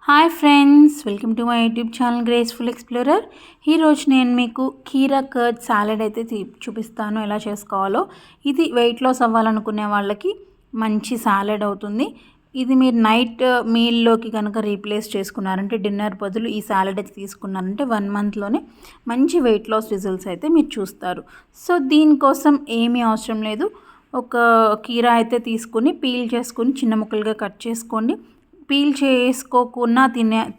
Hi friends, welcome to my YouTube channel graceful explorer. ఈరోజు నేను మీకు కీరా కర్డ్ సాలెడ్ అయితే చూపిస్తాను ఎలా చేసుకోవాలో. ఇది వెయిట్ లాస్ అవ్వాలనుకునే వాళ్ళకి మంచి సాలెడ్ అవుతుంది. ఇది మీరు నైట్ మీల్లోకి కనుక రీప్లేస్ చేసుకున్నారంటే, డిన్నర్ బదులు ఈ సాలెడ్ అయితే తీసుకున్నారంటే 1 మంత్లోనే మంచి వెయిట్ లాస్ రిజల్ట్స్ అయితే మీరు చూస్తారు. సో దీనికోసం ఏమీ అవసరం లేదు. ఒక కీరా అయితే తీసుకుని పీల్ చేసుకుని చిన్న ముక్కలుగా కట్ చేసుకోండి. పీల్ చేసుకోకుండా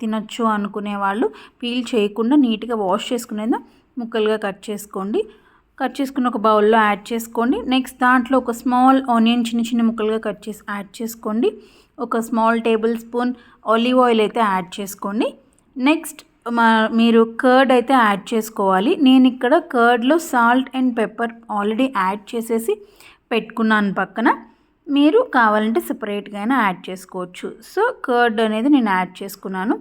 తినచ్చు అనుకునే వాళ్ళు పీల్ చేయకుండా నీట్గా వాష్ చేసుకునేదా ముక్కలుగా కట్ చేసుకోండి. కట్ చేసుకుని ఒక బౌల్లో యాడ్ చేసుకోండి. నెక్స్ట్ దాంట్లో ఒక స్మాల్ ఆనియన్ చిన్న చిన్న ముక్కలుగా కట్ చేసి యాడ్ చేసుకోండి. ఒక small tablespoon olive oil అయితే యాడ్ చేసుకోండి. నెక్స్ట్ మీరు కర్డ్ అయితే యాడ్ చేసుకోవాలి. నేను ఇక్కడ కర్డ్లో salt and pepper already add చేసేసి పెట్టుకున్నాను పక్కన. మీరు కావాలంటే సెపరేట్గా అయినా యాడ్ చేసుకోవచ్చు. సో కర్డ్ అనేది నేను యాడ్ చేసుకున్నాను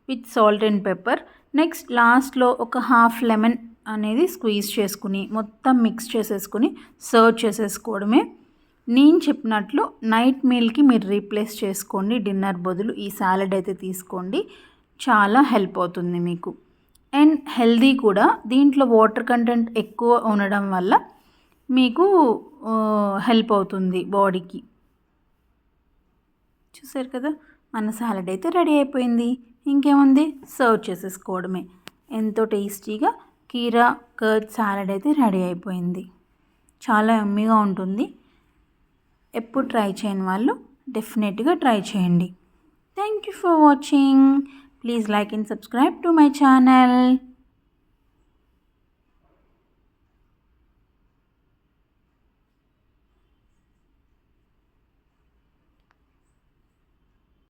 with salt and pepper. Next లాస్ట్లో ఒక హాఫ్ లెమన్ అనేది స్క్వీజ్ చేసుకుని మొత్తం మిక్స్ చేసేసుకుని సర్వ్ చేసేసుకోవడమే. నేను చెప్పినట్లు నైట్ మీల్కి మీరు రీప్లేస్ చేసుకోండి. డిన్నర్ బదులు ఈ సాలెడ్ అయితే తీసుకోండి, చాలా హెల్ప్ అవుతుంది మీకు. అండ్ హెల్దీ కూడా. దీంట్లో వాటర్ కంటెంట్ ఎక్కువ ఉండడం వల్ల మీకు హెల్ప్ అవుతుంది బాడీకి. చూసారు కదా, మన సాలెడ్ అయితే రెడీ అయిపోయింది. ఇంకేముంది, సర్వ్ చేసేసుకోవడమే. ఎంతో టేస్టీగా కీరా కర్డ్ సాలెడ్ అయితే రెడీ అయిపోయింది. చాలా యమ్మీగా ఉంటుంది. ఎప్పుడు ట్రై చేయని వాళ్ళు డెఫినెట్గా ట్రై చేయండి. Thank you for watching. Please like and subscribe to my channel.